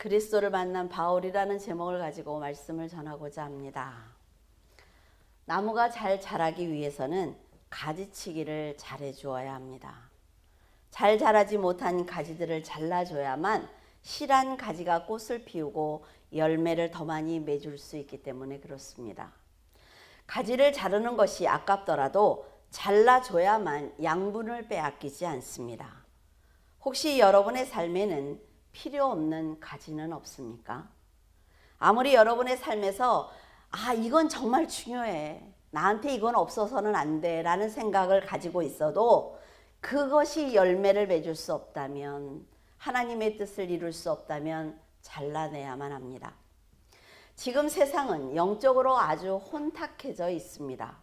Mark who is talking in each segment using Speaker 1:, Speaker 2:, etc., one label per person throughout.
Speaker 1: 그리스도를 만난 바울이라는 제목을 가지고 말씀을 전하고자 합니다. 나무가 잘 자라기 위해서는 가지치기를 잘해 주어야 합니다. 잘 자라지 못한 가지들을 잘라줘야만 실한 가지가 꽃을 피우고 열매를 더 많이 맺을 수 있기 때문에 그렇습니다. 가지를 자르는 것이 아깝더라도 잘라줘야만 양분을 빼앗기지 않습니다. 혹시 여러분의 삶에는 필요 없는 가지는 없습니까? 아무리 여러분의 삶에서 이건 정말 중요해, 나한테 이건 없어서는 안 돼 라는 생각을 가지고 있어도 그것이 열매를 맺을 수 없다면, 하나님의 뜻을 이룰 수 없다면 잘라내야만 합니다. 지금 세상은 영적으로 아주 혼탁해져 있습니다.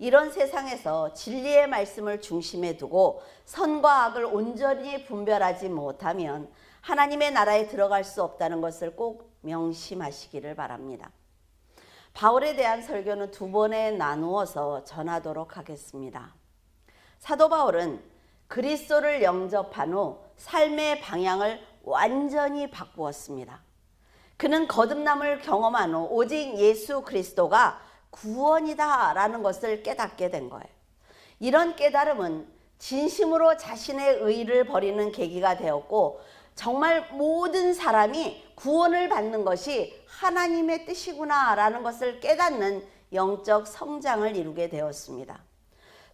Speaker 1: 이런 세상에서 진리의 말씀을 중심에 두고 선과 악을 온전히 분별하지 못하면 하나님의 나라에 들어갈 수 없다는 것을 꼭 명심하시기를 바랍니다. 바울에 대한 설교는 두 번에 나누어서 전하도록 하겠습니다. 사도 바울은 그리스도를 영접한 후 삶의 방향을 완전히 바꾸었습니다. 그는 거듭남을 경험한 후 오직 예수 그리스도가 구원이다 라는 것을 깨닫게 된 거예요. 이런 깨달음은 진심으로 자신의 의를 버리는 계기가 되었고, 정말 모든 사람이 구원을 받는 것이 하나님의 뜻이구나 라는 것을 깨닫는 영적 성장을 이루게 되었습니다.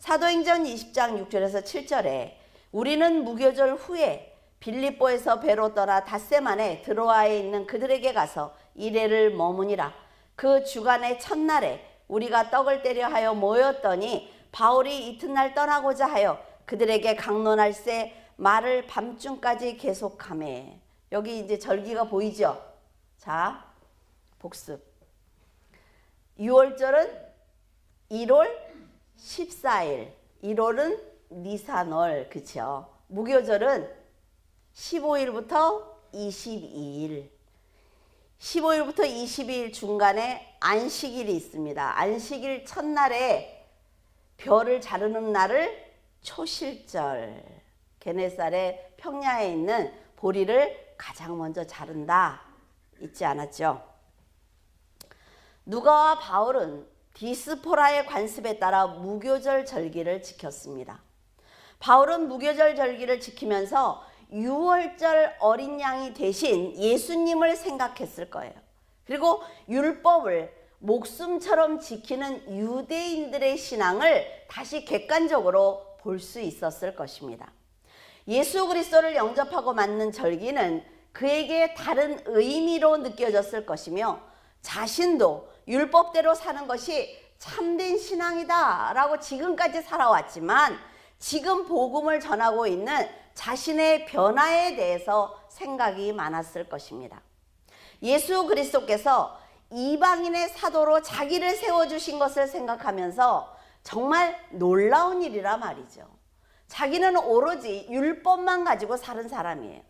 Speaker 1: 사도행전 20장 6절에서 7절에 우리는 무교절 후에 빌립보에서 배로 떠나 닷새만에 드로아에 있는 그들에게 가서 이레를 머무니라. 그 주간의 첫날에 우리가 떡을 떼려 하여 모였더니 바울이 이튿날 떠나고자 하여 그들에게 강론할새 말을 밤중까지 계속하매. 여기 이제 절기가 보이죠? 자, 복습. 6월절은 1월 14일, 1월은 니산월, 그쵸? 무교절은 15일부터 22일, 15일부터 22일 중간에 안식일이 있습니다. 안식일 첫날에 벼를 자르는 날을 초실절, 게네살의 평야에 있는 보리를 가장 먼저 자른다 있지 않았죠? 누가와 바울은 디스포라의 관습에 따라 무교절 절기를 지켰습니다. 바울은 무교절 절기를 지키면서 6월절 어린 양이 대신 예수님을 생각했을 거예요. 그리고 율법을 목숨처럼 지키는 유대인들의 신앙을 다시 객관적으로 볼 수 있었을 것입니다. 예수 그리스도를 영접하고 맞는 절기는 그에게 다른 의미로 느껴졌을 것이며, 자신도 율법대로 사는 것이 참된 신앙이다 라고 지금까지 살아왔지만 지금 복음을 전하고 있는 자신의 변화에 대해서 생각이 많았을 것입니다. 예수 그리스도께서 이방인의 사도로 자기를 세워주신 것을 생각하면서 정말 놀라운 일이라 말이죠. 자기는 오로지 율법만 가지고 사는 사람이에요.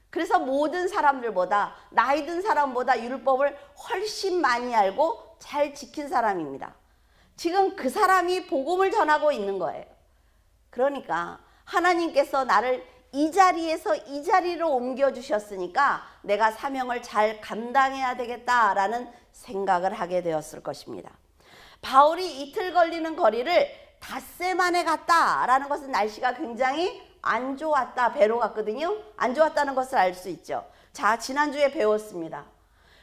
Speaker 1: 그래서 모든 사람들보다, 나이 든 사람보다 율법을 훨씬 많이 알고 잘 지킨 사람입니다. 지금 그 사람이 복음을 전하고 있는 거예요. 그러니까 하나님께서 나를 이 자리에서 이 자리로 옮겨주셨으니까 내가 사명을 잘 감당해야 되겠다라는 생각을 하게 되었을 것입니다. 바울이 이틀 걸리는 거리를 닷새 만에 갔다라는 것은 날씨가 굉장히 안 좋았다, 배로 갔거든요. 안 좋았다는 것을 알 수 있죠. 자, 지난주에 배웠습니다.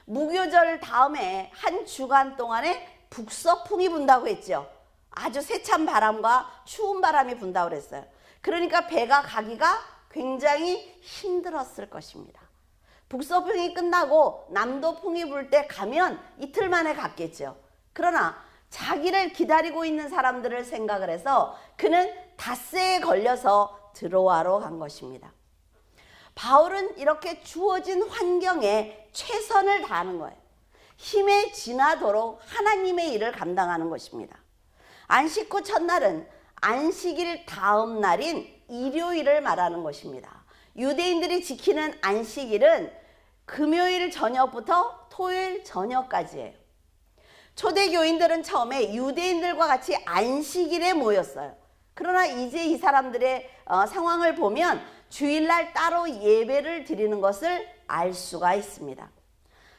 Speaker 1: 무교절 다음에 한 주간 동안에 북서풍이 분다고 했죠. 아주 세찬 바람과 추운 바람이 분다고 그랬어요. 그러니까 배가 가기가 굉장히 힘들었을 것입니다. 북서풍이 끝나고 남도풍이 불 때 가면 이틀 만에 갔겠죠. 그러나 자기를 기다리고 있는 사람들을 생각을 해서 그는 닷새에 걸려서 드로아로 간 것입니다. 바울은 이렇게 주어진 환경에 최선을 다하는 거예요. 힘에 지나도록 하나님의 일을 감당하는 것입니다. 안식 후 첫날은 안식일 다음 날인 일요일을 말하는 것입니다. 유대인들이 지키는 안식일은 금요일 저녁부터 토요일 저녁까지예요. 초대교인들은 처음에 유대인들과 같이 안식일에 모였어요. 그러나 이제 이 사람들의 상황을 보면 주일날 따로 예배를 드리는 것을 알 수가 있습니다.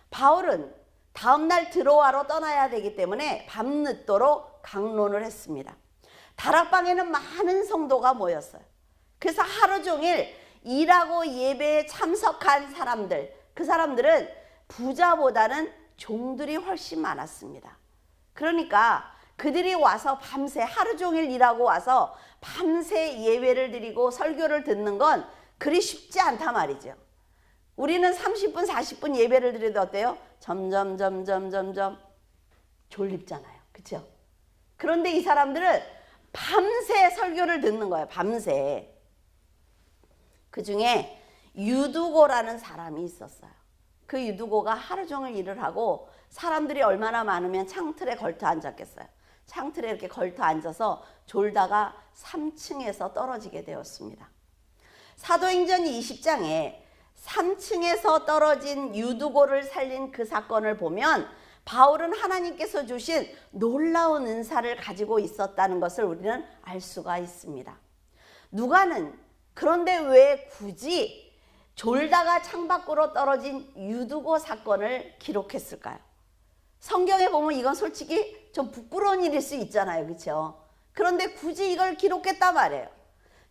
Speaker 1: 바울은 다음날 드로아로 떠나야 되기 때문에 밤늦도록 강론을 했습니다. 다락방에는 많은 성도가 모였어요. 그래서 하루 종일 일하고 예배에 참석한 사람들, 그 사람들은 부자보다는 종들이 훨씬 많았습니다. 그러니까 그들이 와서 밤새 하루 종일 일하고 와서 밤새 예배를 드리고 설교를 듣는 건 그리 쉽지 않단 말이죠. 우리는 30분 40분 예배를 드려도 어때요? 점점 졸립잖아요. 그렇죠? 그런데 이 사람들은 밤새 설교를 듣는 거예요. 밤새. 그 중에 유두고라는 사람이 있었어요. 그 유두고가 하루 종일 일을 하고 사람들이 얼마나 많으면 창틀에 걸터 앉았겠어요. 창틀에 이렇게 걸터 앉아서 졸다가 3층에서 떨어지게 되었습니다. 사도행전 20장에 3층에서 떨어진 유두고를 살린 그 사건을 보면 바울은 하나님께서 주신 놀라운 은사를 가지고 있었다는 것을 우리는 알 수가 있습니다. 누가는 그런데 왜 굳이 졸다가 창밖으로 떨어진 유두고 사건을 기록했을까요? 성경에 보면 이건 솔직히 좀 부끄러운 일일 수 있잖아요. 그렇죠? 그런데 굳이 이걸 기록했단 말이에요.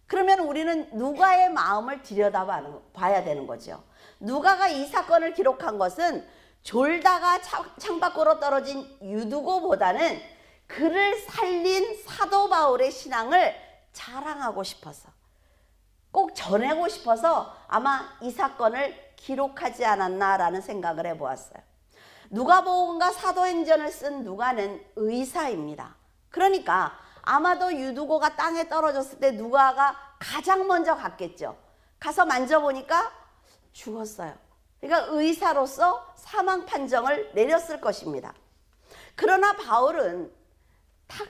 Speaker 1: 그러면 우리는 누가의 마음을 들여다봐야 되는 거죠. 누가가 이 사건을 기록한 것은 졸다가 창밖으로 떨어진 유두고보다는 그를 살린 사도 바울의 신앙을 자랑하고 싶어서, 꼭 전하고 싶어서 아마 이 사건을 기록하지 않았나라는 생각을 해보았어요. 누가복음과 사도행전을 쓴 누가는 의사입니다. 그러니까 아마도 유두고가 땅에 떨어졌을 때 누가가 가장 먼저 갔겠죠. 가서 만져보니까 죽었어요. 그러니까 의사로서 사망 판정을 내렸을 것입니다. 그러나 바울은 탁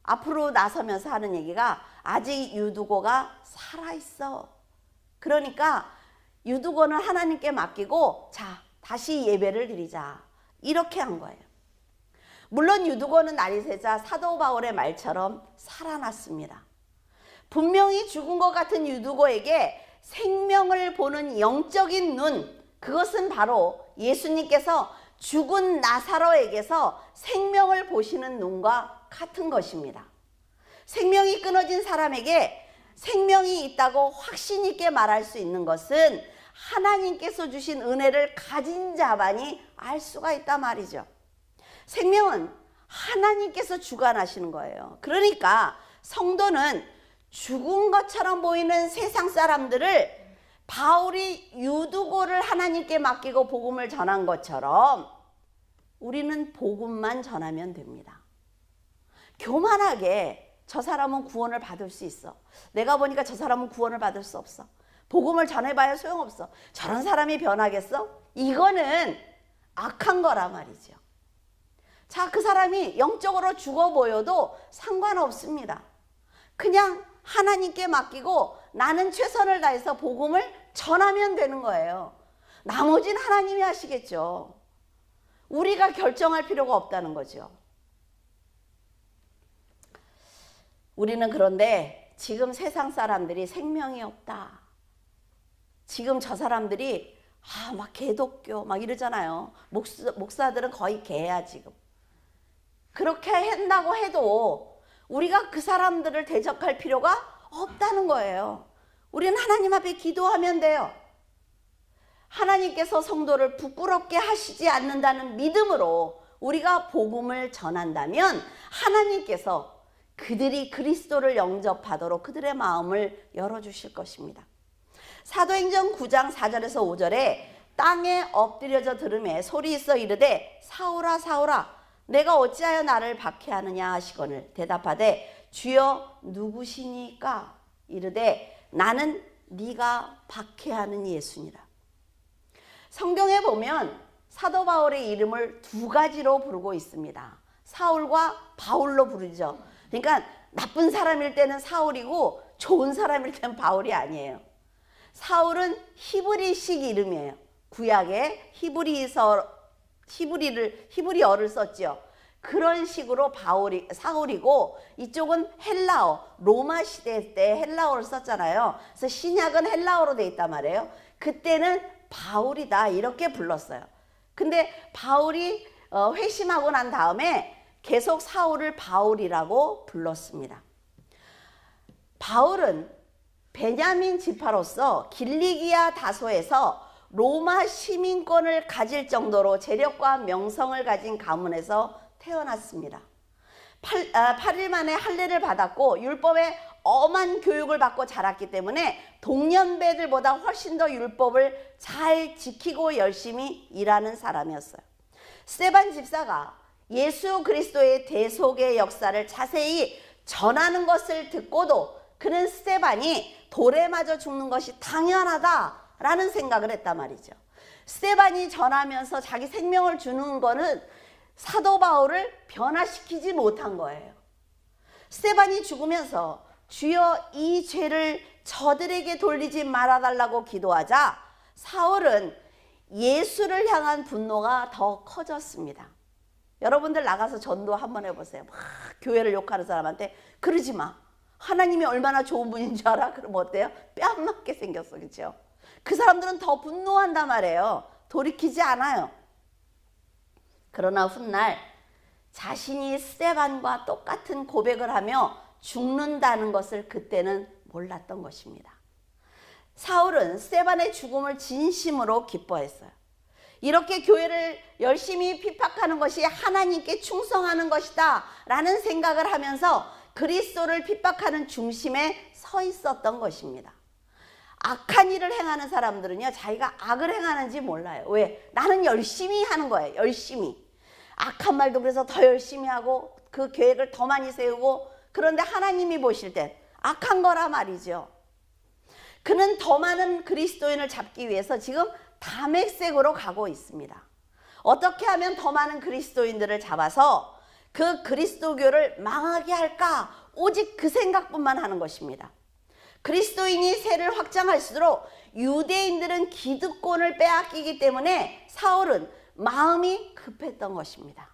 Speaker 1: 앞으로 나서면서 하는 얘기가 아직 유두고가 살아있어. 그러니까 유두고는 하나님께 맡기고 자, 다시 예배를 드리자. 이렇게 한 거예요. 물론 유두고는 날이 새자 사도 바울의 말처럼 살아났습니다. 분명히 죽은 것 같은 유두고에게 생명을 보는 영적인 눈, 그것은 바로 예수님께서 죽은 나사로에게서 생명을 보시는 눈과 같은 것입니다. 생명이 끊어진 사람에게 생명이 있다고 확신 있게 말할 수 있는 것은 하나님께서 주신 은혜를 가진 자만이 알 수가 있단 말이죠. 생명은 하나님께서 주관하시는 거예요. 그러니까 성도는 죽은 것처럼 보이는 세상 사람들을 바울이 유두고를 하나님께 맡기고 복음을 전한 것처럼 우리는 복음만 전하면 됩니다. 교만하게 저 사람은 구원을 받을 수 있어. 내가 보니까 저 사람은 구원을 받을 수 없어. 복음을 전해봐야 소용없어. 저런 사람이 변하겠어? 이거는 악한 거란 말이죠. 자, 그 사람이 영적으로 죽어 보여도 상관없습니다. 그냥 하나님께 맡기고 나는 최선을 다해서 복음을 전하면 되는 거예요. 나머지는 하나님이 하시겠죠. 우리가 결정할 필요가 없다는 거죠. 우리는 그런데 지금 세상 사람들이 생명이 없다. 지금 저 사람들이 막 개독교 막 이러잖아요. 목사들은 거의 개야 지금. 그렇게 한다고 해도 우리가 그 사람들을 대적할 필요가 없다는 거예요. 우리는 하나님 앞에 기도하면 돼요. 하나님께서 성도를 부끄럽게 하시지 않는다는 믿음으로 우리가 복음을 전한다면 하나님께서 그들이 그리스도를 영접하도록 그들의 마음을 열어주실 것입니다. 사도행전 9장 4절에서 5절에 땅에 엎드려져 들음에 소리 있어 이르되 사울아 사울아 내가 어찌하여 나를 박해하느냐 하시거늘 대답하되 주여 누구시니까 이르되 나는 네가 박해하는 예수니라. 성경에 보면 사도 바울의 이름을 두 가지로 부르고 있습니다. 사울과 바울로 부르죠. 그러니까 나쁜 사람일 때는 사울이고 좋은 사람일 때는 바울이 아니에요. 사울은 히브리식 이름이에요. 구약에 히브리어를 썼죠. 그런 식으로 사울이고 이쪽은 헬라어, 로마 시대 때 헬라어를 썼잖아요. 그래서 신약은 헬라어로 돼 있단 말이에요. 그때는 바울이다 이렇게 불렀어요. 근데 바울이 회심하고 난 다음에 계속 사울을 바울이라고 불렀습니다. 바울은 베냐민 지파로서 길리기아 다소에서 로마 시민권을 가질 정도로 재력과 명성을 가진 가문에서 태어났습니다. 8일 만에 할례를 받았고 율법의 엄한 교육을 받고 자랐기 때문에 동년배들보다 훨씬 더 율법을 잘 지키고 열심히 일하는 사람이었어요. 스데반 집사가 예수 그리스도의 대속의 역사를 자세히 전하는 것을 듣고도 그는 스데반이 돌에 맞아 죽는 것이 당연하다라는 생각을 했단 말이죠. 스데반이 전하면서 자기 생명을 주는 거는 사도 바울을 변화시키지 못한 거예요. 스데반이 죽으면서 주여 이 죄를 저들에게 돌리지 말아달라고 기도하자 사울은 예수를 향한 분노가 더 커졌습니다. 여러분들 나가서 전도 한번 해보세요. 막 교회를 욕하는 사람한테 그러지 마. 하나님이 얼마나 좋은 분인 줄 알아? 그럼 어때요? 뺨 맞게 생겼어. 그렇죠? 그 사람들은 더 분노한단 말이에요. 돌이키지 않아요. 그러나 훗날 자신이 스데반과 똑같은 고백을 하며 죽는다는 것을 그때는 몰랐던 것입니다. 사울은 스데반의 죽음을 진심으로 기뻐했어요. 이렇게 교회를 열심히 핍박하는 것이 하나님께 충성하는 것이다 라는 생각을 하면서 그리스도를 핍박하는 중심에 서 있었던 것입니다. 악한 일을 행하는 사람들은요, 자기가 악을 행하는지 몰라요. 왜? 나는 열심히 하는 거예요. 열심히. 악한 말도 그래서 더 열심히 하고 그 계획을 더 많이 세우고, 그런데 하나님이 보실 땐 악한 거라 말이죠. 그는 더 많은 그리스도인을 잡기 위해서 지금 다메섹으로 가고 있습니다. 어떻게 하면 더 많은 그리스도인들을 잡아서 그 그리스도교를 망하게 할까? 오직 그 생각뿐만 하는 것입니다. 그리스도인이 세를 확장할수록 유대인들은 기득권을 빼앗기기 때문에 사울은 마음이 급했던 것입니다.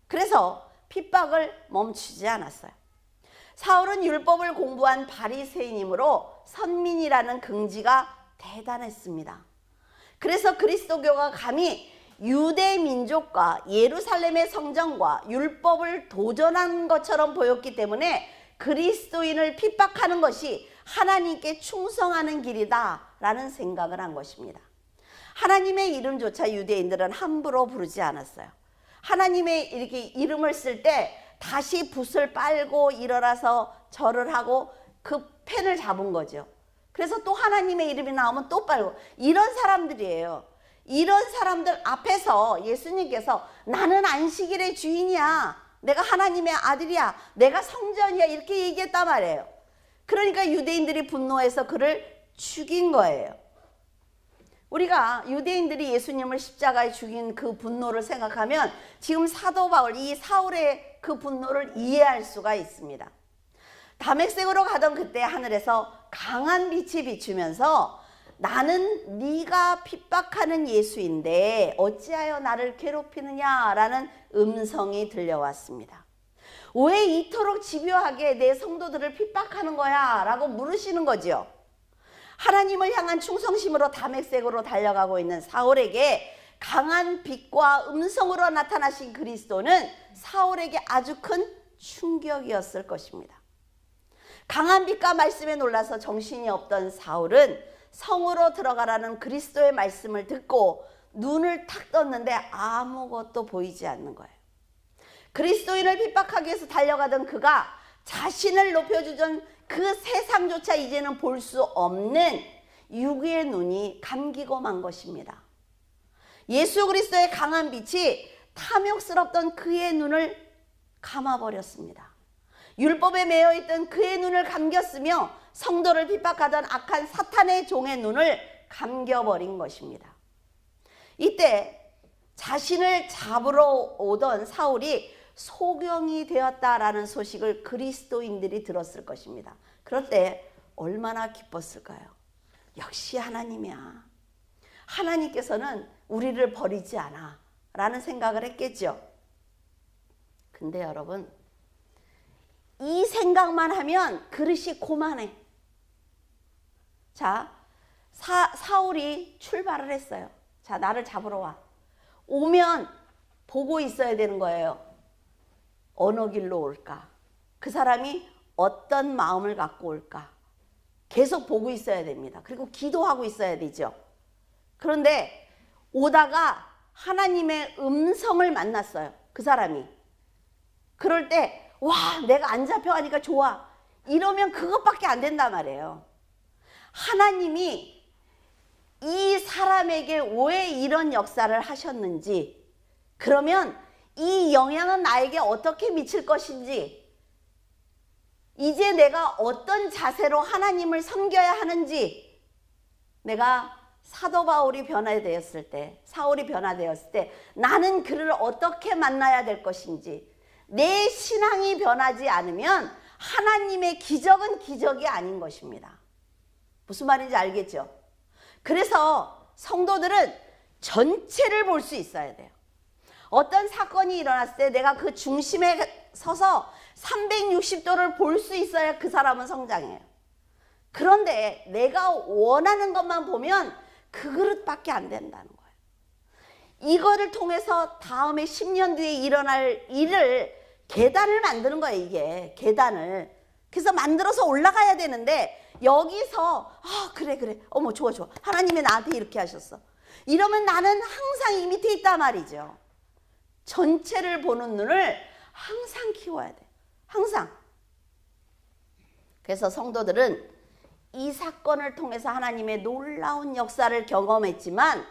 Speaker 1: 그래서 핍박을 멈추지 않았어요. 사울은 율법을 공부한 바리새인이므로 선민이라는 긍지가 대단했습니다. 그래서 그리스도교가 감히 유대 민족과 예루살렘의 성전과 율법을 도전한 것처럼 보였기 때문에 그리스도인을 핍박하는 것이 하나님께 충성하는 길이다 라는 생각을 한 것입니다. 하나님의 이름조차 유대인들은 함부로 부르지 않았어요. 하나님의 이렇게 이름을 쓸 때 다시 붓을 빨고 일어나서 절을 하고 그 펜을 잡은 거죠. 그래서 또 하나님의 이름이 나오면 또 빨고, 이런 사람들이에요. 이런 사람들 앞에서 예수님께서 나는 안식일의 주인이야, 내가 하나님의 아들이야, 내가 성전이야, 이렇게 얘기했단 말이에요. 그러니까 유대인들이 분노해서 그를 죽인 거예요. 우리가 유대인들이 예수님을 십자가에 죽인 그 분노를 생각하면 지금 사도 바울, 이 사울의 그 분노를 이해할 수가 있습니다. 다메섹으로 가던 그때 하늘에서 강한 빛이 비추면서 나는 네가 핍박하는 예수인데 어찌하여 나를 괴롭히느냐라는 음성이 들려왔습니다. 왜 이토록 집요하게 내 성도들을 핍박하는 거야? 라고 물으시는 거죠. 하나님을 향한 충성심으로 다메섹으로 달려가고 있는 사울에게 강한 빛과 음성으로 나타나신 그리스도는 사울에게 아주 큰 충격이었을 것입니다. 강한 빛과 말씀에 놀라서 정신이 없던 사울은 성으로 들어가라는 그리스도의 말씀을 듣고 눈을 탁 떴는데 아무것도 보이지 않는 거예요. 그리스도인을 핍박하기 위해서 달려가던 그가 자신을 높여주던 그 세상조차 이제는 볼 수 없는 육의 눈이 감기고 만 것입니다. 예수 그리스도의 강한 빛이 탐욕스럽던 그의 눈을 감아버렸습니다. 율법에 매여있던 그의 눈을 감겼으며 성도를 핍박하던 악한 사탄의 종의 눈을 감겨버린 것입니다. 이때 자신을 잡으러 오던 사울이 소경이 되었다라는 소식을 그리스도인들이 들었을 것입니다. 그럴 때 얼마나 기뻤을까요? 역시 하나님이야. 하나님께서는 우리를 버리지 않아 라는 생각을 했겠죠. 근데 여러분, 이 생각만 하면 그릇이 고만해. 자, 사울이 출발을 했어요. 자, 나를 잡으러 와. 오면 보고 있어야 되는 거예요. 어느 길로 올까? 그 사람이 어떤 마음을 갖고 올까? 계속 보고 있어야 됩니다. 그리고 기도하고 있어야 되죠. 그런데 오다가 하나님의 음성을 만났어요. 그 사람이. 그럴 때 와, 내가 안 잡혀가니까 좋아. 이러면 그것밖에 안 된단 말이에요. 하나님이 이 사람에게 왜 이런 역사를 하셨는지, 그러면 이 영향은 나에게 어떻게 미칠 것인지, 이제 내가 어떤 자세로 하나님을 섬겨야 하는지, 내가 사도 바울이 변화되었을 때, 사울이 변화되었을 때 나는 그를 어떻게 만나야 될 것인지, 내 신앙이 변하지 않으면 하나님의 기적은 기적이 아닌 것입니다. 무슨 말인지 알겠죠? 그래서 성도들은 전체를 볼 수 있어야 돼요. 어떤 사건이 일어났을 때 내가 그 중심에 서서 360도를 볼 수 있어야 그 사람은 성장해요. 그런데 내가 원하는 것만 보면 그 그릇밖에 안 된다는 거예요. 이거를 통해서 다음에 10년 뒤에 일어날 일을 계단을 만드는 거예요. 이게 계단을. 그래서 만들어서 올라가야 되는데 여기서 그래 어머 좋아 하나님이 나한테 이렇게 하셨어. 이러면 나는 항상 이 밑에 있단 말이죠. 전체를 보는 눈을 항상 키워야 돼. 항상. 그래서 성도들은 이 사건을 통해서 하나님의 놀라운 역사를 경험했지만,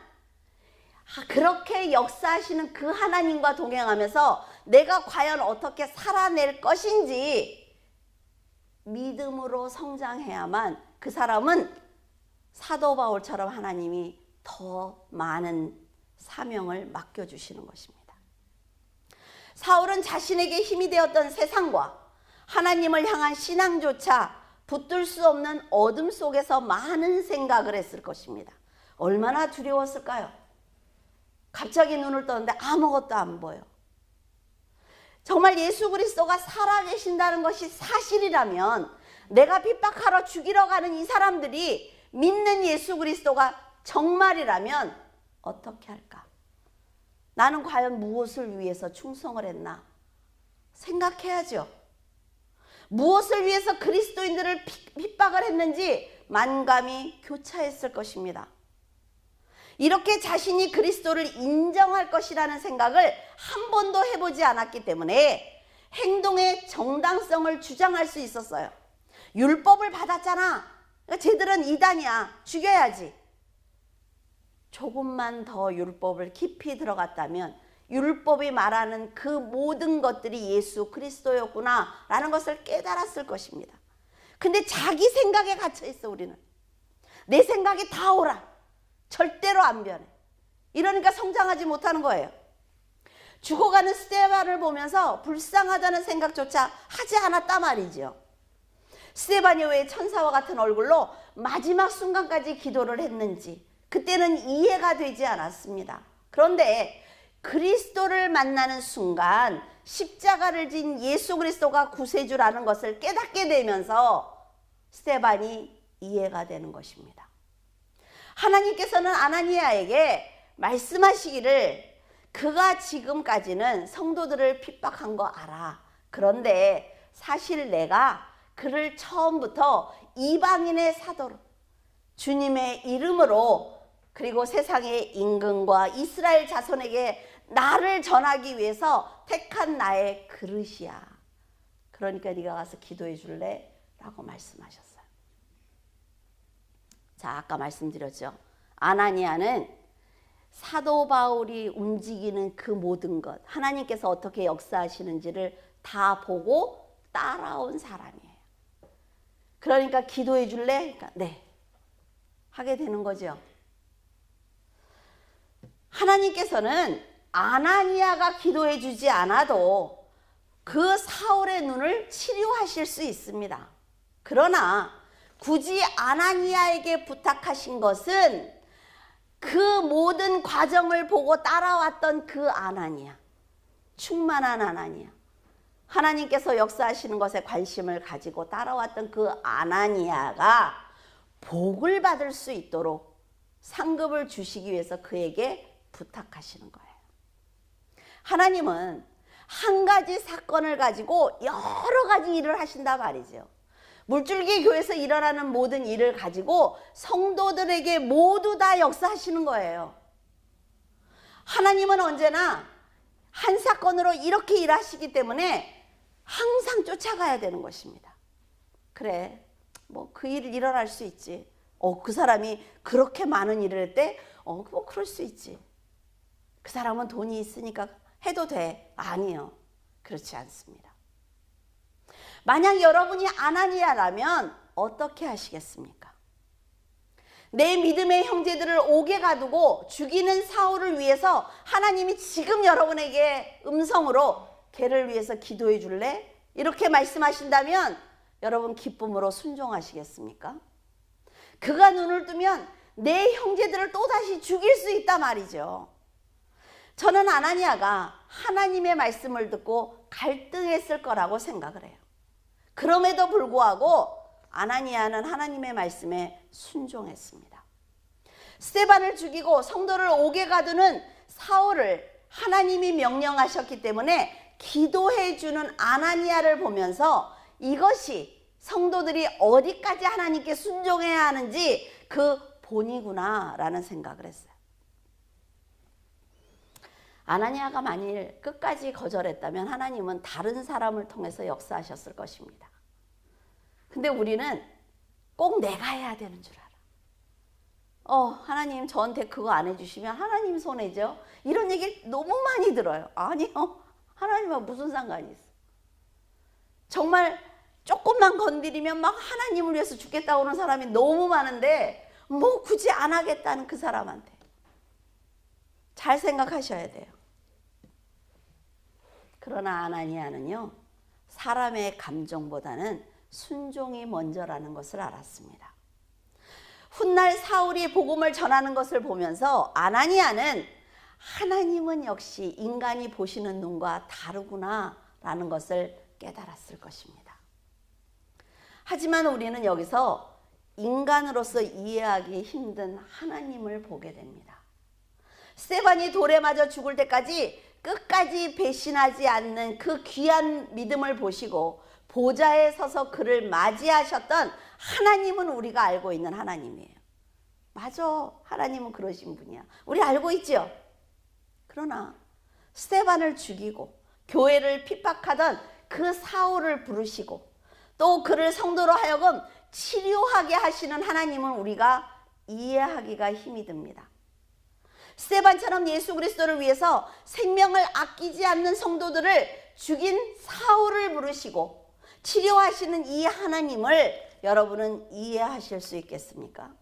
Speaker 1: 그렇게 역사하시는 그 하나님과 동행하면서 내가 과연 어떻게 살아낼 것인지 믿음으로 성장해야만 그 사람은 사도 바울처럼 하나님이 더 많은 사명을 맡겨주시는 것입니다. 사울은 자신에게 힘이 되었던 세상과 하나님을 향한 신앙조차 붙들 수 없는 어둠 속에서 많은 생각을 했을 것입니다. 얼마나 두려웠을까요? 갑자기 눈을 떴는데 아무것도 안 보여. 정말 예수 그리스도가 살아계신다는 것이 사실이라면, 내가 핍박하러 죽이러 가는 이 사람들이 믿는 예수 그리스도가 정말이라면 어떻게 할까? 나는 과연 무엇을 위해서 충성을 했나? 생각해야죠. 무엇을 위해서 그리스도인들을 핍박을 했는지 만감히 교차했을 것입니다. 이렇게 자신이 그리스도를 인정할 것이라는 생각을 한 번도 해보지 않았기 때문에 행동의 정당성을 주장할 수 있었어요. 율법을 받았잖아. 그러니까 쟤들은 이단이야. 죽여야지. 조금만 더 율법을 깊이 들어갔다면 율법이 말하는 그 모든 것들이 예수 그리스도였구나 라는 것을 깨달았을 것입니다. 근데 자기 생각에 갇혀 있어. 우리는 내 생각이 다 옳아. 절대로 안 변해. 이러니까 성장하지 못하는 거예요. 죽어가는 스데반을 보면서 불쌍하다는 생각조차 하지 않았단 말이죠. 스데반이 왜 천사와 같은 얼굴로 마지막 순간까지 기도를 했는지 그때는 이해가 되지 않았습니다. 그런데 그리스도를 만나는 순간 십자가를 진 예수 그리스도가 구세주라는 것을 깨닫게 되면서 스데반이 이해가 되는 것입니다. 하나님께서는 아나니아에게 말씀하시기를, 그가 지금까지는 성도들을 핍박한 거 알아. 그런데 사실 내가 그를 처음부터 이방인의 사도로 주님의 이름으로, 그리고 세상의 임금과 이스라엘 자손에게 나를 전하기 위해서 택한 나의 그릇이야. 그러니까 네가 가서 기도해 줄래? 라고 말씀하셨어요. 자, 아까 말씀드렸죠. 아나니아는 사도 바울이 움직이는 그 모든 것, 하나님께서 어떻게 역사하시는지를 다 보고 따라온 사람이에요. 그러니까 기도해 줄래? 그러니까 네. 하게 되는 거죠. 하나님께서는 아나니아가 기도해 주지 않아도 그 사울의 눈을 치료하실 수 있습니다. 그러나 굳이 아나니아에게 부탁하신 것은 그 모든 과정을 보고 따라왔던 그 아나니아, 충만한 아나니아, 하나님께서 역사하시는 것에 관심을 가지고 따라왔던 그 아나니아가 복을 받을 수 있도록 상급을 주시기 위해서 그에게 부탁하시는 거예요. 하나님은 한 가지 사건을 가지고 여러 가지 일을 하신다 말이죠. 물줄기 교회에서 일어나는 모든 일을 가지고 성도들에게 모두 다 역사하시는 거예요. 하나님은 언제나 한 사건으로 이렇게 일하시기 때문에 항상 쫓아가야 되는 것입니다. 그래, 뭐 그 일을 일어날 수 있지. 그 사람이 그렇게 많은 일을 했대? 뭐 그럴 수 있지. 그 사람은 돈이 있으니까 해도 돼. 아니요. 그렇지 않습니다. 만약 여러분이 아나니아라면 어떻게 하시겠습니까? 내 믿음의 형제들을 옥에 가두고 죽이는 사울을 위해서 하나님이 지금 여러분에게 음성으로 걔를 위해서 기도해 줄래? 이렇게 말씀하신다면 여러분 기쁨으로 순종하시겠습니까? 그가 눈을 뜨면 내 형제들을 또다시 죽일 수 있단 말이죠. 저는 아나니아가 하나님의 말씀을 듣고 갈등했을 거라고 생각을 해요. 그럼에도 불구하고 아나니아는 하나님의 말씀에 순종했습니다. 스데반을 죽이고 성도를 옥에 가두는 사울을 하나님이 명령하셨기 때문에 기도해 주는 아나니아를 보면서 이것이 성도들이 어디까지 하나님께 순종해야 하는지 그 본이구나 라는 생각을 했어요. 아나니아가 만일 끝까지 거절했다면 하나님은 다른 사람을 통해서 역사하셨을 것입니다. 근데 우리는 꼭 내가 해야 되는 줄 알아. 하나님 저한테 그거 안 해주시면 하나님 손해죠. 이런 얘기를 너무 많이 들어요. 아니요. 하나님과 무슨 상관이 있어. 정말 조금만 건드리면 막 하나님을 위해서 죽겠다고 하는 사람이 너무 많은데 뭐 굳이 안 하겠다는 그 사람한테 잘 생각하셔야 돼요. 그러나 아나니아는요, 사람의 감정보다는 순종이 먼저라는 것을 알았습니다. 훗날 사울이 복음을 전하는 것을 보면서 아나니아는 하나님은 역시 인간이 보시는 눈과 다르구나 라는 것을 깨달았을 것입니다. 하지만 우리는 여기서 인간으로서 이해하기 힘든 하나님을 보게 됩니다. 스데반이 돌에 맞아 죽을 때까지 끝까지 배신하지 않는 그 귀한 믿음을 보시고 보좌에 서서 그를 맞이하셨던 하나님은 우리가 알고 있는 하나님이에요. 맞아, 하나님은 그러신 분이야. 우리 알고 있죠? 그러나 스데반을 죽이고 교회를 핍박하던 그 사울을 부르시고 또 그를 성도로 하여금 치료하게 하시는 하나님은 우리가 이해하기가 힘이 듭니다. 스데반처럼 예수 그리스도를 위해서 생명을 아끼지 않는 성도들을 죽인 사울을 부르시고 치료하시는 이 하나님을 여러분은 이해하실 수 있겠습니까?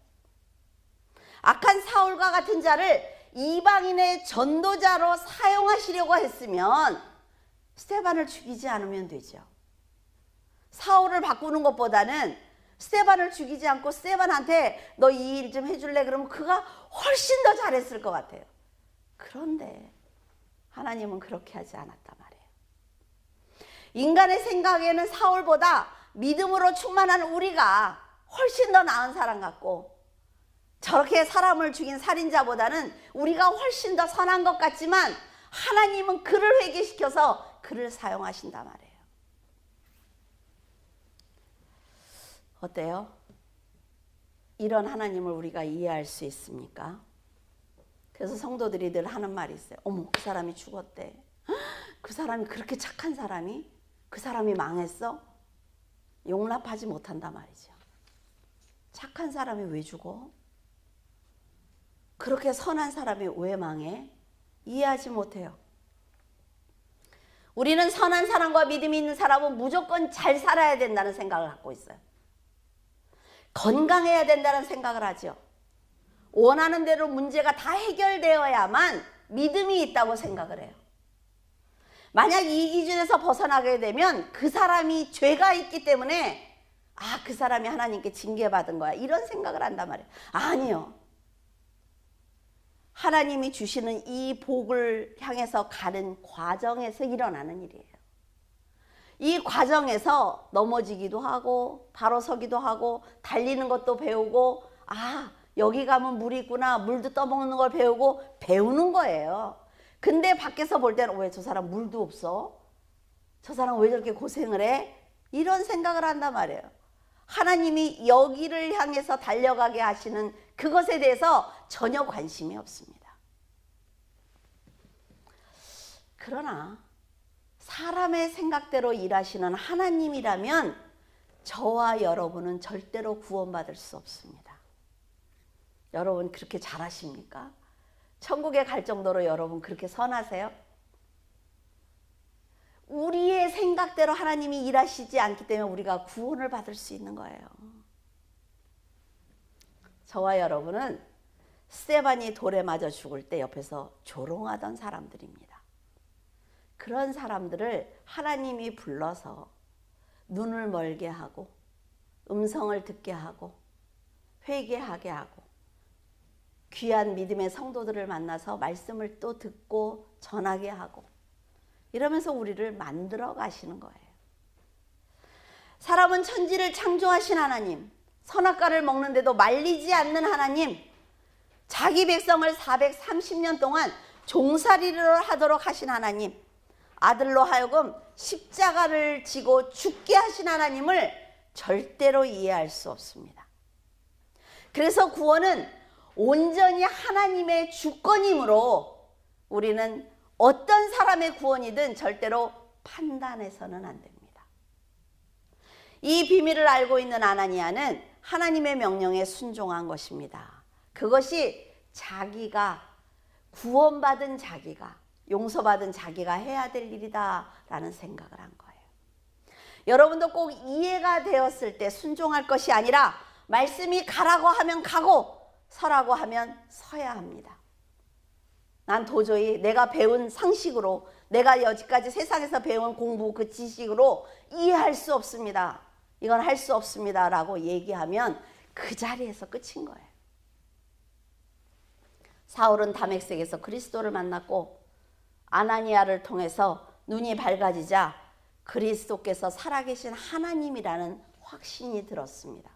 Speaker 1: 악한 사울과 같은 자를 이방인의 전도자로 사용하시려고 했으면 스데반을 죽이지 않으면 되죠. 사울을 바꾸는 것보다는 스데반을 죽이지 않고 스데반한테 너 이 일 좀 해줄래? 그러면 그가 훨씬 더 잘했을 것 같아요. 그런데 하나님은 그렇게 하지 않았단 말이에요. 인간의 생각에는 사울보다 믿음으로 충만한 우리가 훨씬 더 나은 사람 같고 저렇게 사람을 죽인 살인자보다는 우리가 훨씬 더 선한 것 같지만 하나님은 그를 회개시켜서 그를 사용하신단 말이에요. 어때요? 이런 하나님을 우리가 이해할 수 있습니까? 그래서 성도들이 늘 하는 말이 있어요. 어머, 그 사람이 죽었대. 그 사람이 그렇게 착한 사람이? 그 사람이 망했어? 용납하지 못한단 말이죠. 착한 사람이 왜 죽어? 그렇게 선한 사람이 왜 망해? 이해하지 못해요. 우리는 선한 사람과 믿음이 있는 사람은 무조건 잘 살아야 된다는 생각을 갖고 있어요. 건강해야 된다는 생각을 하죠. 원하는 대로 문제가 다 해결되어야만 믿음이 있다고 생각을 해요. 만약 이 기준에서 벗어나게 되면 그 사람이 죄가 있기 때문에 그 사람이 하나님께 징계받은 거야. 이런 생각을 한단 말이에요. 아니요. 하나님이 주시는 이 복을 향해서 가는 과정에서 일어나는 일이에요. 이 과정에서 넘어지기도 하고 바로 서기도 하고 달리는 것도 배우고, 아, 여기 가면 물이 있구나, 물도 떠먹는 걸 배우고 배우는 거예요. 근데 밖에서 볼 때는 왜 저 사람 물도 없어? 저 사람 왜 저렇게 고생을 해? 이런 생각을 한단 말이에요. 하나님이 여기를 향해서 달려가게 하시는 그것에 대해서 전혀 관심이 없습니다. 그러나 사람의 생각대로 일하시는 하나님이라면 저와 여러분은 절대로 구원받을 수 없습니다. 여러분 그렇게 잘하십니까? 천국에 갈 정도로 여러분 그렇게 선하세요? 우리의 생각대로 하나님이 일하시지 않기 때문에 우리가 구원을 받을 수 있는 거예요. 저와 여러분은 스데반이 돌에 맞아 죽을 때 옆에서 조롱하던 사람들입니다. 그런 사람들을 하나님이 불러서 눈을 멀게 하고 음성을 듣게 하고 회개하게 하고 귀한 믿음의 성도들을 만나서 말씀을 또 듣고 전하게 하고 이러면서 우리를 만들어 가시는 거예요. 사람은 천지를 창조하신 하나님, 선악과를 먹는데도 말리지 않는 하나님, 자기 백성을 430년 동안 종살이를 하도록 하신 하나님, 아들로 하여금 십자가를 지고 죽게 하신 하나님을 절대로 이해할 수 없습니다. 그래서 구원은 온전히 하나님의 주권이므로 우리는 어떤 사람의 구원이든 절대로 판단해서는 안 됩니다. 이 비밀을 알고 있는 아나니아는 하나님의 명령에 순종한 것입니다. 그것이 자기가 구원받은 자기가 용서받은 자기가 해야 될 일이다 라는 생각을 한 거예요. 여러분도 꼭 이해가 되었을 때 순종할 것이 아니라 말씀이 가라고 하면 가고 서라고 하면 서야 합니다. 난 도저히 내가 배운 상식으로 내가 여지까지 세상에서 배운 공부 그 지식으로 이해할 수 없습니다. 이건 할 수 없습니다 라고 얘기하면 그 자리에서 끝인 거예요. 사울은 다메섹에서 그리스도를 만났고 아나니아를 통해서 눈이 밝아지자 그리스도께서 살아계신 하나님이라는 확신이 들었습니다.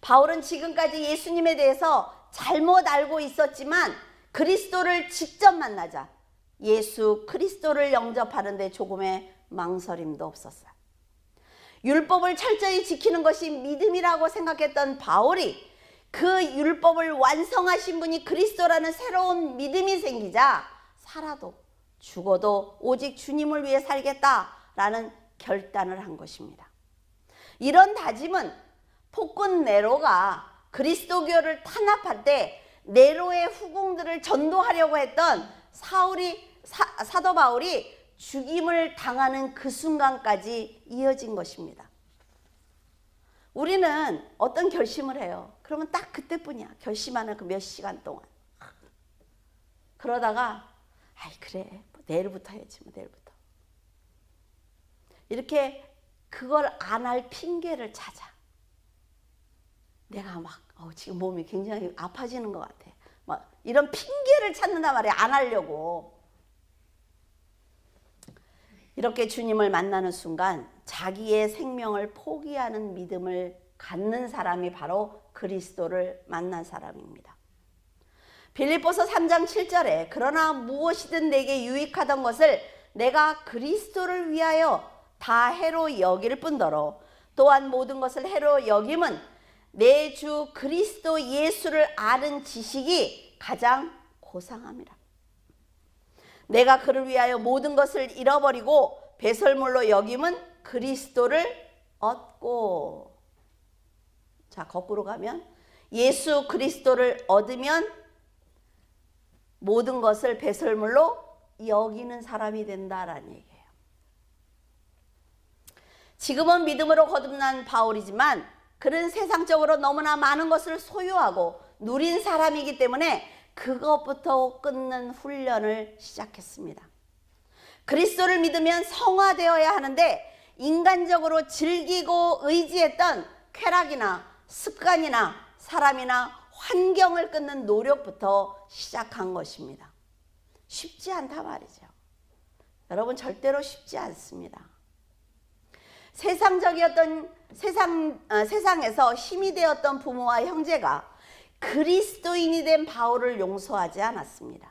Speaker 1: 바울은 지금까지 예수님에 대해서 잘못 알고 있었지만 그리스도를 직접 만나자 예수 그리스도를 영접하는 데 조금의 망설임도 없었어요. 율법을 철저히 지키는 것이 믿음이라고 생각했던 바울이 그 율법을 완성하신 분이 그리스도라는 새로운 믿음이 생기자 살아도 죽어도 오직 주님을 위해 살겠다라는 결단을 한 것입니다. 이런 다짐은 폭군 네로가 그리스도교를 탄압할 때 네로의 후궁들을 전도하려고 했던 사도 바울이 죽임을 당하는 그 순간까지 이어진 것입니다. 우리는 어떤 결심을 해요. 그러면 딱 그때뿐이야. 결심하는 그 몇 시간 동안. 그러다가 아이 그래 내일부터 해야지 뭐 내일부터. 이렇게 그걸 안 할 핑계를 찾아. 내가 막 지금 몸이 굉장히 아파지는 것 같아. 막 이런 핑계를 찾는단 말이야. 안 하려고. 이렇게 주님을 만나는 순간 자기의 생명을 포기하는 믿음을 갖는 사람이 바로 그리스도를 만난 사람입니다. 빌립보서 3장 7절에 그러나 무엇이든 내게 유익하던 것을 내가 그리스도를 위하여 다 해로 여길 뿐더러 또한 모든 것을 해로 여김은 내 주 그리스도 예수를 아는 지식이 가장 고상함이라. 내가 그를 위하여 모든 것을 잃어버리고 배설물로 여김은 그리스도를 얻고. 자, 거꾸로 가면 예수 그리스도를 얻으면 모든 것을 배설물로 여기는 사람이 된다라는 얘기예요. 지금은 믿음으로 거듭난 바울이지만 그는 세상적으로 너무나 많은 것을 소유하고 누린 사람이기 때문에 그것부터 끊는 훈련을 시작했습니다. 그리스도를 믿으면 성화되어야 하는데 인간적으로 즐기고 의지했던 쾌락이나 습관이나 사람이나 환경을 끊는 노력부터 시작한 것입니다. 쉽지 않다 말이죠. 여러분 절대로 쉽지 않습니다. 세상에서 힘이 되었던 부모와 형제가 그리스도인이 된 바울을 용서하지 않았습니다.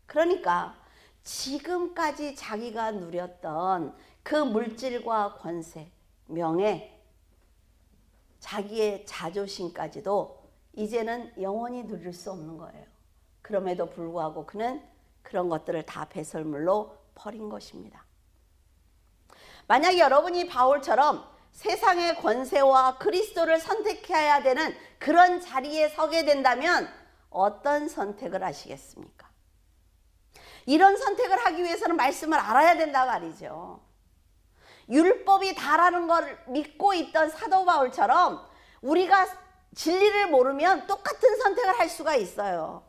Speaker 1: 그러니까 지금까지 자기가 누렸던 그 물질과 권세, 명예, 자기의 자존심까지도 이제는 영원히 누릴 수 없는 거예요. 그럼에도 불구하고 그는 그런 것들을 다 배설물로 버린 것입니다. 만약 여러분이 바울처럼 세상의 권세와 그리스도를 선택해야 되는 그런 자리에 서게 된다면 어떤 선택을 하시겠습니까? 이런 선택을 하기 위해서는 말씀을 알아야 된다 말이죠. 율법이 다라는 걸 믿고 있던 사도 바울처럼 우리가 진리를 모르면 똑같은 선택을 할 수가 있어요.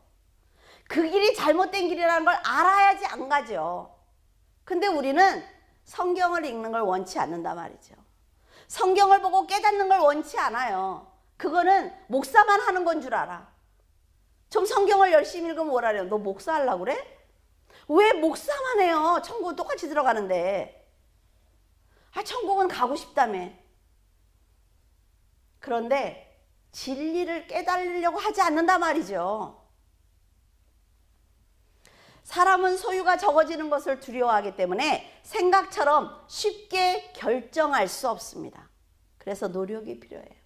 Speaker 1: 그 길이 잘못된 길이라는 걸 알아야지 안 가죠. 근데 우리는 성경을 읽는 걸 원치 않는단 말이죠. 성경을 보고 깨닫는 걸 원치 않아요. 그거는 목사만 하는 건 줄 알아. 좀 성경을 열심히 읽으면 뭐라래요? 너 목사 하려고 그래? 왜 목사만 해요? 천국은 똑같이 들어가는데. 천국은 가고 싶다며. 그런데 진리를 깨달으려고 하지 않는단 말이죠. 사람은 소유가 적어지는 것을 두려워하기 때문에 생각처럼 쉽게 결정할 수 없습니다. 그래서 노력이 필요해요.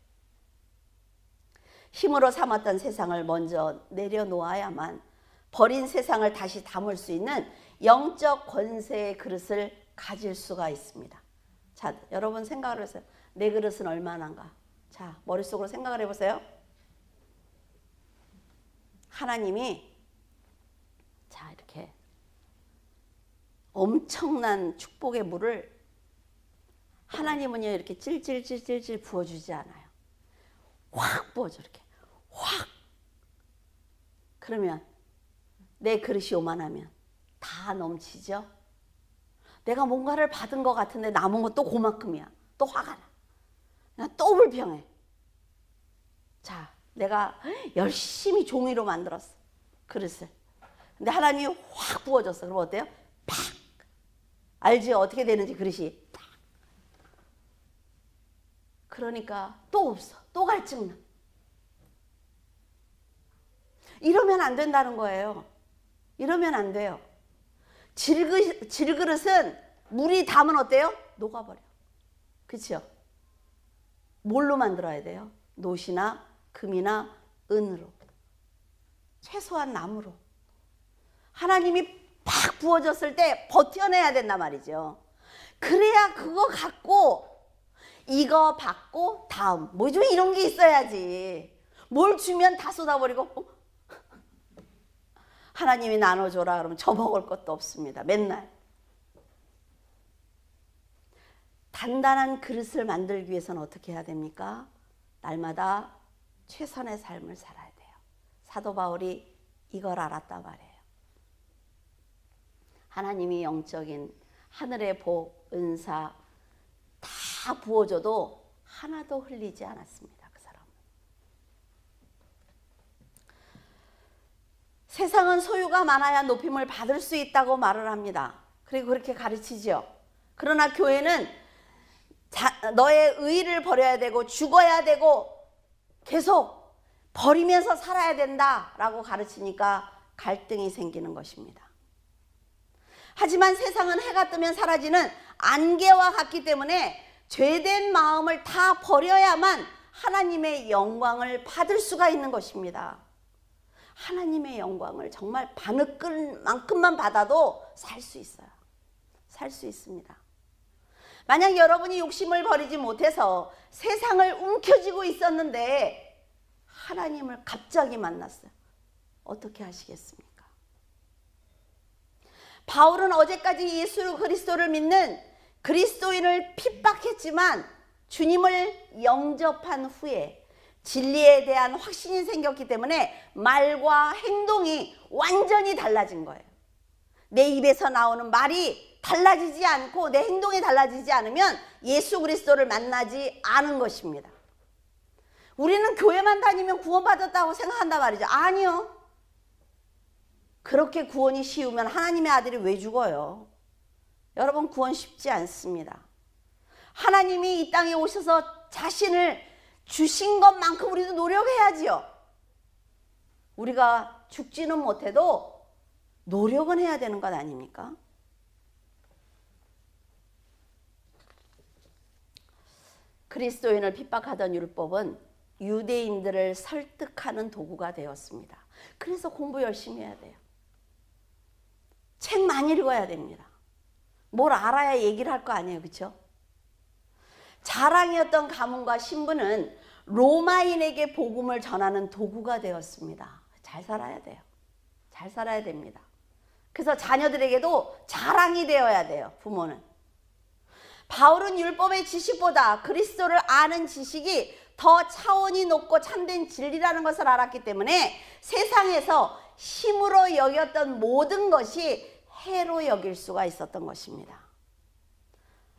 Speaker 1: 힘으로 삼았던 세상을 먼저 내려놓아야만 버린 세상을 다시 담을 수 있는 영적 권세의 그릇을 가질 수가 있습니다. 자, 여러분 생각을 해보세요. 내 그릇은 얼마나인가? 자, 머릿속으로 생각을 해보세요. 하나님이 자, 이렇게 엄청난 축복의 물을 하나님은요 이렇게 찔찔찔찔찔 부어주지 않아요. 확 부어줘. 이렇게 확. 그러면 내 그릇이 오만하면 다 넘치죠. 내가 뭔가를 받은 것 같은데 남은 거 또 그만큼이야. 또 화가 나. 또 불평해. 자, 내가 열심히 종이로 만들었어. 그릇을. 근데 하나님이 확 부어줬어. 그럼 어때요? 팍! 알지? 어떻게 되는지 그릇이 팍! 그러니까 또 없어. 또 갈증나. 이러면 안 된다는 거예요. 이러면 안 돼요. 질그릇은 물이 닿으면 어때요? 녹아버려. 그렇죠? 뭘로 만들어야 돼요? 노시나 금이나 은으로. 최소한 나무로. 하나님이 팍 부어졌을 때 버텨내야 된단 말이죠. 그래야 그거 갖고 이거 받고 다음 뭐 좀 이런 게 있어야지. 뭘 주면 다 쏟아버리고 하나님이 나눠줘라 그러면 저 먹을 것도 없습니다. 맨날. 단단한 그릇을 만들기 위해서는 어떻게 해야 됩니까? 날마다 최선의 삶을 살아야 돼요. 사도 바울이 이걸 알았단 말이에요. 하나님이 영적인 하늘의 복, 은사 다 부어줘도 하나도 흘리지 않았습니다. 그 사람은. 세상은 소유가 많아야 높임을 받을 수 있다고 말을 합니다. 그리고 그렇게 가르치죠. 그러나 교회는 너의 의의를 버려야 되고 죽어야 되고 계속 버리면서 살아야 된다라고 가르치니까 갈등이 생기는 것입니다. 하지만 세상은 해가 뜨면 사라지는 안개와 같기 때문에 죄된 마음을 다 버려야만 하나님의 영광을 받을 수가 있는 것입니다. 하나님의 영광을 정말 바느질만큼만 받아도 살 수 있어요. 살 수 있습니다. 만약 여러분이 욕심을 버리지 못해서 세상을 움켜쥐고 있었는데 하나님을 갑자기 만났어요. 어떻게 하시겠습니까? 바울은 어제까지 예수 그리스도를 믿는 그리스도인을 핍박했지만 주님을 영접한 후에 진리에 대한 확신이 생겼기 때문에 말과 행동이 완전히 달라진 거예요. 내 입에서 나오는 말이 달라지지 않고 내 행동이 달라지지 않으면 예수 그리스도를 만나지 않은 것입니다. 우리는 교회만 다니면 구원받았다고 생각한단 말이죠. 아니요. 그렇게 구원이 쉬우면 하나님의 아들이 왜 죽어요? 여러분, 구원 쉽지 않습니다. 하나님이 이 땅에 오셔서 자신을 주신 것만큼 우리도 노력해야지요. 우리가 죽지는 못해도 노력은 해야 되는 것 아닙니까? 그리스도인을 핍박하던 율법은 유대인들을 설득하는 도구가 되었습니다. 그래서 공부 열심히 해야 돼요. 책 많이 읽어야 됩니다. 뭘 알아야 얘기를 할 거 아니에요. 그렇죠? 자랑이었던 가문과 신분은 로마인에게 복음을 전하는 도구가 되었습니다. 잘 살아야 돼요. 잘 살아야 됩니다. 그래서 자녀들에게도 자랑이 되어야 돼요. 부모는. 바울은 율법의 지식보다 그리스도를 아는 지식이 더 차원이 높고 참된 진리라는 것을 알았기 때문에 세상에서 힘으로 여겼던 모든 것이 해로 여길 수가 있었던 것입니다.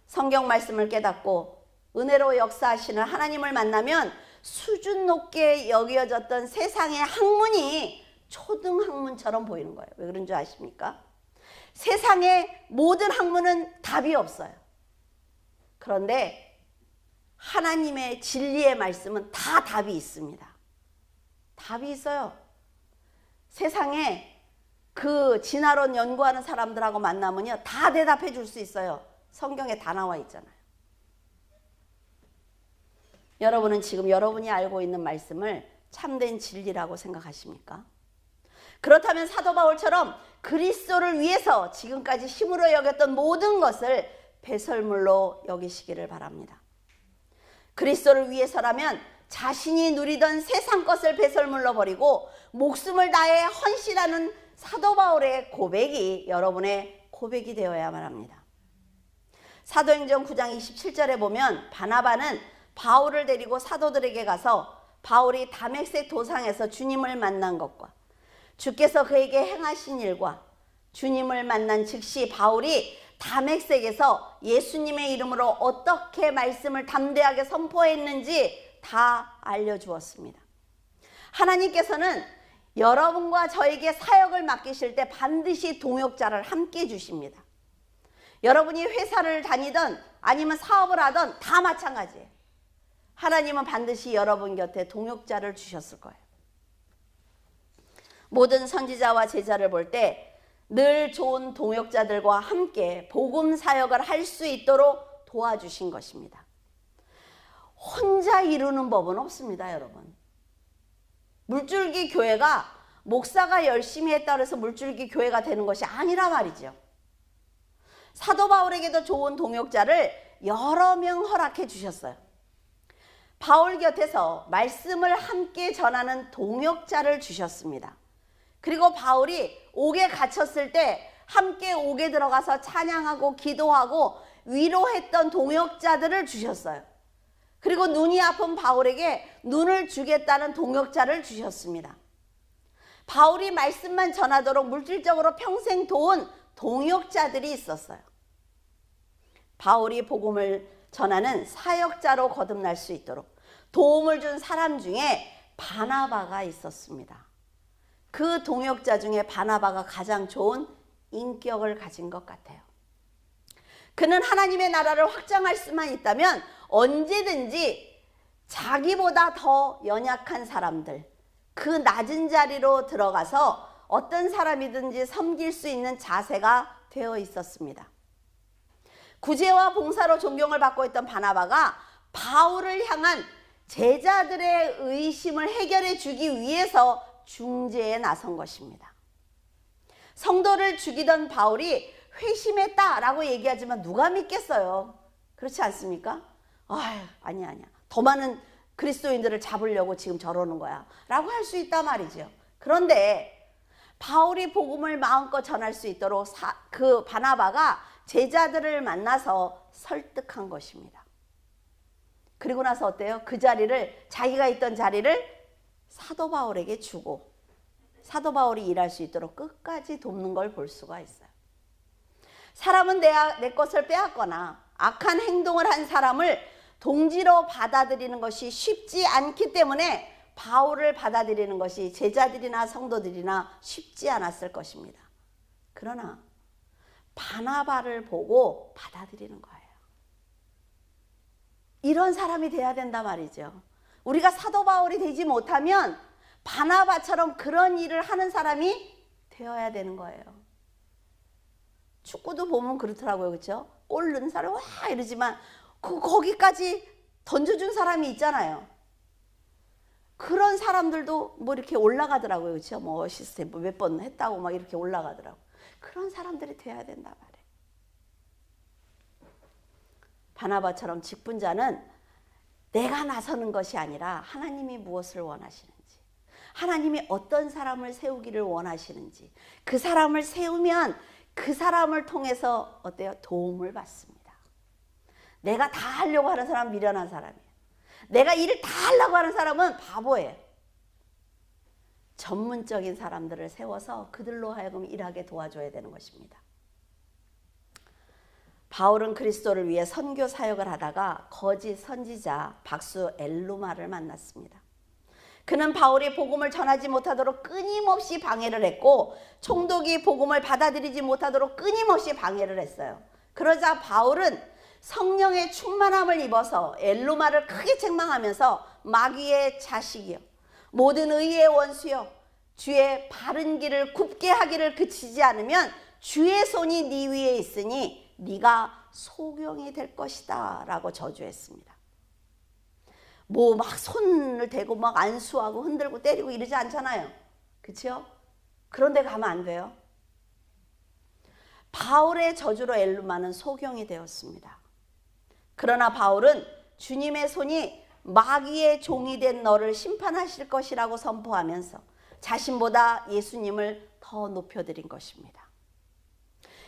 Speaker 1: 성경 말씀을 깨닫고 은혜로 역사하시는 하나님을 만나면 수준 높게 여겨졌던 세상의 학문이 초등학문처럼 보이는 거예요. 왜 그런 줄 아십니까? 세상의 모든 학문은 답이 없어요. 그런데 하나님의 진리의 말씀은 다 답이 있습니다. 답이 있어요. 세상에 그 진화론 연구하는 사람들하고 만나면요, 다 대답해 줄 수 있어요. 성경에 다 나와 있잖아요. 여러분은 지금 여러분이 알고 있는 말씀을 참된 진리라고 생각하십니까? 그렇다면 사도 바울처럼 그리스도를 위해서 지금까지 힘으로 여겼던 모든 것을 배설물로 여기시기를 바랍니다. 그리스도를 위해서라면 자신이 누리던 세상 것을 배설물로 버리고 목숨을 다해 헌신하는 사도 바울의 고백이 여러분의 고백이 되어야만 합니다. 사도행전 9장 27절에 보면 바나바는 바울을 데리고 사도들에게 가서 바울이 다메섹 도상에서 주님을 만난 것과 주께서 그에게 행하신 일과 주님을 만난 즉시 바울이 다메섹에서 예수님의 이름으로 어떻게 말씀을 담대하게 선포했는지 다 알려주었습니다. 하나님께서는 여러분과 저에게 사역을 맡기실 때 반드시 동역자를 함께 주십니다. 여러분이 회사를 다니든 아니면 사업을 하든 다 마찬가지예요. 하나님은 반드시 여러분 곁에 동역자를 주셨을 거예요. 모든 선지자와 제자를 볼 때 늘 좋은 동역자들과 함께 복음 사역을 할 수 있도록 도와주신 것입니다. 혼자 이루는 법은 없습니다, 여러분. 물줄기 교회가 목사가 열심히 했다고 해서 물줄기 교회가 되는 것이 아니라 말이죠. 사도 바울에게도 좋은 동역자를 여러 명 허락해 주셨어요. 바울 곁에서 말씀을 함께 전하는 동역자를 주셨습니다. 그리고 바울이 옥에 갇혔을 때 함께 옥에 들어가서 찬양하고 기도하고 위로했던 동역자들을 주셨어요. 그리고 눈이 아픈 바울에게 눈을 주겠다는 동역자를 주셨습니다. 바울이 말씀만 전하도록 물질적으로 평생 도운 동역자들이 있었어요. 바울이 복음을 전하는 사역자로 거듭날 수 있도록 도움을 준 사람 중에 바나바가 있었습니다. 그 동역자 중에 바나바가 가장 좋은 인격을 가진 것 같아요. 그는 하나님의 나라를 확장할 수만 있다면 언제든지 자기보다 더 연약한 사람들, 그 낮은 자리로 들어가서 어떤 사람이든지 섬길 수 있는 자세가 되어 있었습니다. 구제와 봉사로 존경을 받고 있던 바나바가 바울을 향한 제자들의 의심을 해결해 주기 위해서 중재에 나선 것입니다. 성도를 죽이던 바울이 회심했다라고 얘기하지만 누가 믿겠어요? 그렇지 않습니까? 아니야. 더 많은 그리스도인들을 잡으려고 지금 저러는 거야 라고 할 수 있단 말이죠. 그런데 바울이 복음을 마음껏 전할 수 있도록 그 바나바가 제자들을 만나서 설득한 것입니다. 그리고 나서 어때요? 그 자리를, 자기가 있던 자리를 사도 바울에게 주고 사도 바울이 일할 수 있도록 끝까지 돕는 걸 볼 수가 있어요. 사람은 내 것을 빼앗거나 악한 행동을 한 사람을 동지로 받아들이는 것이 쉽지 않기 때문에 바울을 받아들이는 것이 제자들이나 성도들이나 쉽지 않았을 것입니다. 그러나 바나바를 보고 받아들이는 거예요. 이런 사람이 돼야 된단 말이죠. 우리가 사도 바울이 되지 못하면 바나바처럼 그런 일을 하는 사람이 되어야 되는 거예요. 축구도 보면 그렇더라고요. 그렇죠? 골 넣는 사람 와 이러지만 거기까지 던져준 사람이 있잖아요. 그런 사람들도 뭐 이렇게 올라가더라고요. 그렇죠? 뭐 어시스트 몇 번 했다고 막 이렇게 올라가더라고. 그런 사람들이 돼야 된단 말이에요. 바나바처럼 직분자는 내가 나서는 것이 아니라 하나님이 무엇을 원하시는지, 하나님이 어떤 사람을 세우기를 원하시는지, 그 사람을 세우면 그 사람을 통해서 어때요? 도움을 받습니다. 내가 다 하려고 하는 사람은 미련한 사람이에요. 내가 일을 다 하려고 하는 사람은 바보예요. 전문적인 사람들을 세워서 그들로 하여금 일하게 도와줘야 되는 것입니다. 바울은 그리스도를 위해 선교 사역을 하다가 거짓 선지자 박수 엘루마를 만났습니다. 그는 바울이 복음을 전하지 못하도록 끊임없이 방해를 했고 총독이 복음을 받아들이지 못하도록 끊임없이 방해를 했어요. 그러자 바울은 성령의 충만함을 입어서 엘루마를 크게 책망하면서 마귀의 자식이여, 모든 의의 원수여, 주의 바른 길을 굽게 하기를 그치지 않으면 주의 손이 네 위에 있으니 네가 소경이 될 것이다 라고 저주했습니다. 뭐 막 손을 대고 막 안수하고 흔들고 때리고 이러지 않잖아요. 그렇죠? 그런 데 가면 안 돼요. 바울의 저주로 엘루마는 소경이 되었습니다. 그러나 바울은 주님의 손이 마귀의 종이 된 너를 심판하실 것이라고 선포하면서 자신보다 예수님을 더 높여드린 것입니다.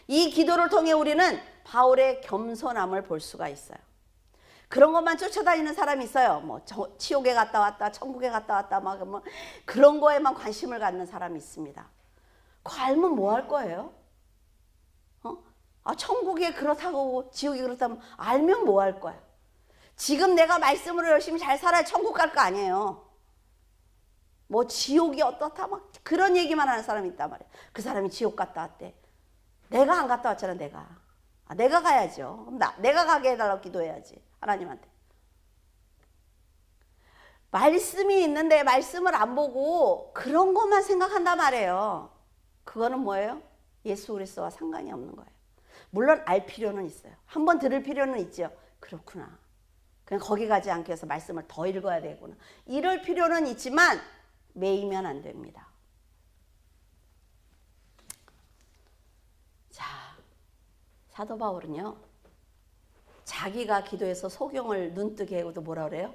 Speaker 1: 이 기도를 통해 우리는 바울의 겸손함을 볼 수가 있어요. 그런 것만 쫓아다니는 사람이 있어요. 뭐 지옥에 갔다 왔다, 천국에 갔다 왔다, 막 뭐 그런 거에만 관심을 갖는 사람이 있습니다. 그거 알면 뭐 할 거예요? 천국에 그렇다고 지옥이 그렇다면 알면 뭐 할 거야? 지금 내가 말씀으로 열심히 잘 살아야 천국 갈 거 아니에요. 뭐 지옥이 어떻다 막 그런 얘기만 하는 사람이 있단 말이에요. 그 사람이 지옥 갔다 왔대. 내가 안 갔다 왔잖아. 내가 가야죠. 그럼 내가 가게 해달라고 기도해야지 하나님한테. 말씀이 있는데 말씀을 안 보고 그런 것만 생각한단 말이에요. 그거는 뭐예요? 예수 그리스도와 상관이 없는 거예요. 물론 알 필요는 있어요. 한번 들을 필요는 있죠. 그렇구나. 그냥 거기 가지 않기 위해서 말씀을 더 읽어야 되구나. 이럴 필요는 있지만 매이면 안 됩니다. 자, 사도 바울은요, 자기가 기도해서 소경을 눈뜨게 하고도 뭐라 그래요?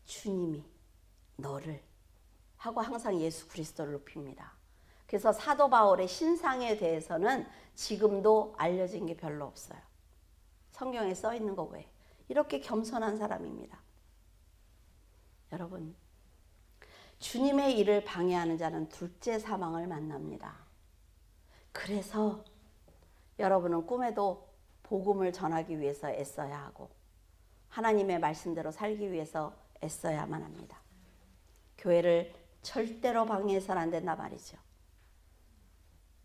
Speaker 1: 주님이 너를 하고 항상 예수 그리스도를 높입니다. 그래서 사도 바울의 신상에 대해서는 지금도 알려진 게 별로 없어요. 성경에 써 있는 거 외에. 이렇게 겸손한 사람입니다. 여러분, 주님의 일을 방해하는 자는 둘째 사망을 만납니다. 그래서 여러분은 꿈에도 복음을 전하기 위해서 애써야 하고 하나님의 말씀대로 살기 위해서 애써야만 합니다. 교회를 절대로 방해해서는 안 된다 말이죠.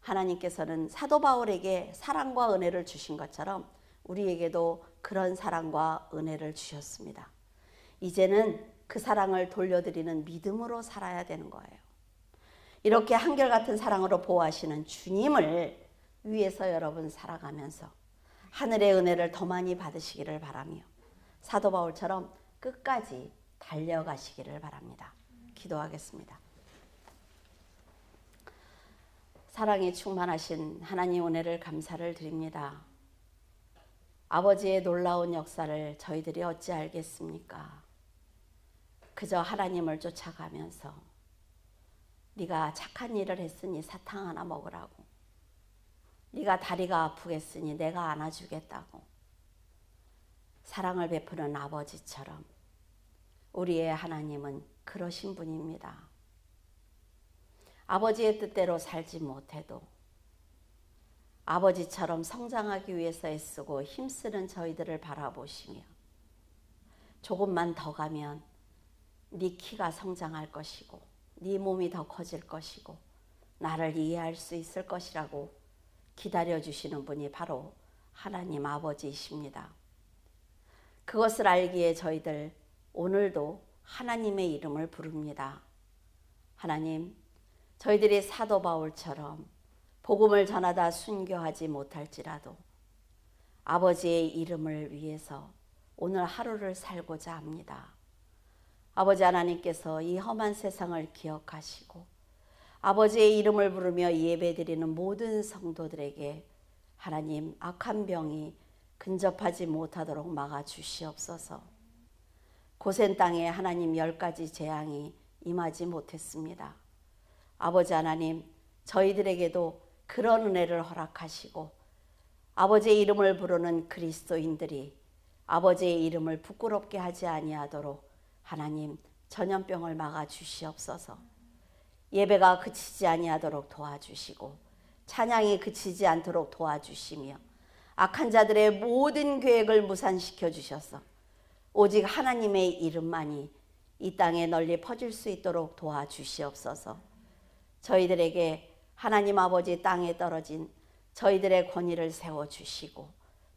Speaker 1: 하나님께서는 사도 바울에게 사랑과 은혜를 주신 것처럼 우리에게도 그런 사랑과 은혜를 주셨습니다. 이제는 그 사랑을 돌려드리는 믿음으로 살아야 되는 거예요. 이렇게 한결같은 사랑으로 보호하시는 주님을 위해서 여러분 살아가면서 하늘의 은혜를 더 많이 받으시기를 바라며 사도 바울처럼 끝까지 달려가시기를 바랍니다. 기도하겠습니다. 사랑에 충만하신 하나님 은혜를 감사를 드립니다. 아버지의 놀라운 역사를 저희들이 어찌 알겠습니까? 그저 하나님을 쫓아가면서 네가 착한 일을 했으니 사탕 하나 먹으라고, 네가 다리가 아프겠으니 내가 안아주겠다고 사랑을 베푸는 아버지처럼 우리의 하나님은 그러신 분입니다. 아버지의 뜻대로 살지 못해도 아버지처럼 성장하기 위해서 애쓰고 힘쓰는 저희들을 바라보시며 조금만 더 가면 네 키가 성장할 것이고 네 몸이 더 커질 것이고 나를 이해할 수 있을 것이라고 기다려주시는 분이 바로 하나님 아버지이십니다. 그것을 알기에 저희들 오늘도 하나님의 이름을 부릅니다. 하나님, 저희들이 사도 바울처럼 복음을 전하다 순교하지 못할지라도 아버지의 이름을 위해서 오늘 하루를 살고자 합니다. 아버지 하나님께서 이 험한 세상을 기억하시고 아버지의 이름을 부르며 예배드리는 모든 성도들에게 하나님 악한 병이 근접하지 못하도록 막아주시옵소서. 고센 땅에 하나님 10가지 재앙이 임하지 못했습니다. 아버지 하나님, 저희들에게도 그런 은혜를 허락하시고 아버지의 이름을 부르는 그리스도인들이 아버지의 이름을 부끄럽게 하지 아니하도록 하나님 전염병을 막아주시옵소서. 예배가 그치지 아니하도록 도와주시고 찬양이 그치지 않도록 도와주시며 악한 자들의 모든 계획을 무산시켜 주셔서 오직 하나님의 이름만이 이 땅에 널리 퍼질 수 있도록 도와주시옵소서. 저희들에게 하나님 아버지 땅에 떨어진 저희들의 권위를 세워주시고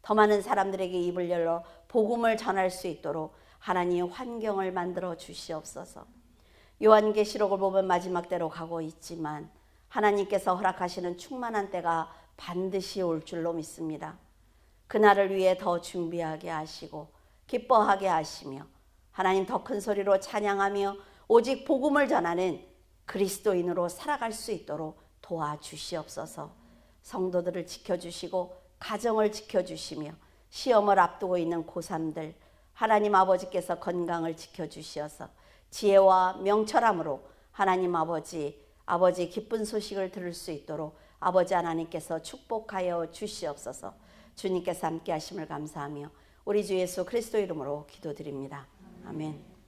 Speaker 1: 더 많은 사람들에게 입을 열어 복음을 전할 수 있도록 하나님 환경을 만들어 주시옵소서. 요한계시록을 보면 마지막 때로 가고 있지만 하나님께서 허락하시는 충만한 때가 반드시 올 줄로 믿습니다. 그날을 위해 더 준비하게 하시고 기뻐하게 하시며 하나님 더 큰 소리로 찬양하며 오직 복음을 전하는 그리스도인으로 살아갈 수 있도록 도와주시옵소서. 성도들을 지켜주시고 가정을 지켜주시며 시험을 앞두고 있는 고3들 하나님 아버지께서 건강을 지켜주시어서 지혜와 명철함으로 하나님 아버지 기쁜 소식을 들을 수 있도록 아버지 하나님께서 축복하여 주시옵소서. 주님께서 함께 하심을 감사하며 우리 주 예수 그리스도 이름으로 기도드립니다. 아멘.